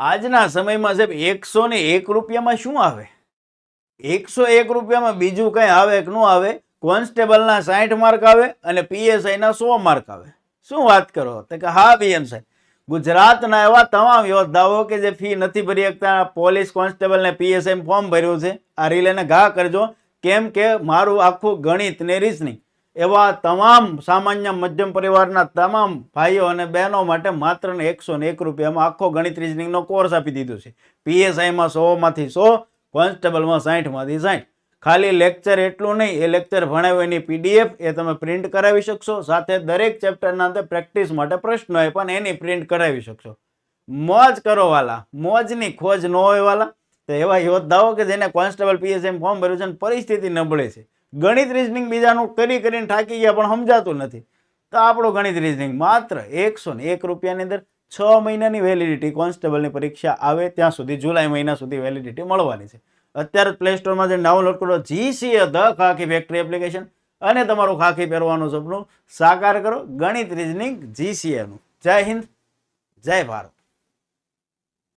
આજના સમયમાં સાહેબ 101 રૂપિયામાં શું આવે? 101 રૂપિયામાં બીજું કંઈ આવે કે ન આવે? કોન્સ્ટેબલના 60 માર્ક આવે અને પીએસઆઈના 100 માર્ક આવે. શું વાત કરો? તો કે હા બીએમ સાહેબ, ગુજરાતના એવા તમામ યોદ્ધાઓ કે જે ફી નથી ભરી શકતા, પોલીસ કોન્સ્ટેબલ ને પીએસઆઈ ફોર્મ ભર્યું છે, આ રીલેને ઘા કરજો. કેમ કે મારું આખું ગણિત ને રીઝનિંગ એવા તમામ સામાન્ય મધ્યમ પરિવારના તમામ ભાઈઓ અને બહેનો માટે માત્ર ને 101 રૂપિયામાં આખો ગણિત રીઝનિંગનો કોર્સ આપી દીધો છે. પીએસઆઈમાં 100માંથી 100, કોન્સ્ટેબલમાં 60માંથી 60. ખાલી લેક્ચર એટલું નહીં, એ લેક્ચર ભણાવ્યો એની પીડીએફ એ તમે પ્રિન્ટ કરાવી શકશો. સાથે દરેક ચેપ્ટરના અંતે પ્રેક્ટિસ માટે પ્રશ્નો હોય પણ એની પ્રિન્ટ કરાવી શકશો. મોજ કરો વાલા, મોજની ખોજ ન હોય વાલા. તો એવા યોદ્ધાઓ કે જેને કોન્સ્ટેબલ પીએસઆઈ ફોર્મ ભર્યું છે અને પરિસ્થિતિ નબળે છે, ગણિત રીઝનિંગ બીજાનું કરીને થાકી ગયા પણ સમજાતું નથી, તો આપણું ગણિત રીઝનિંગ માત્ર 101 રૂપિયાની અંદર 6 મહિનાની વેલિડિટી કોન્સ્ટેબલની પરીક્ષા આવે ત્યાં સુધી, જુલાઈ મહિના સુધી વેલિડિટી મળવાની છે. અત્યારે પ્લે સ્ટોરમાં જઈને ડાઉનલોડ કરો GCA the khaki factory application અને તમારું ખાખી પહેરવાનું સપનું સાકાર કરો. ગણિત રીઝનિંગ જીસીએનું. જય હિન્દ, જય ભારત.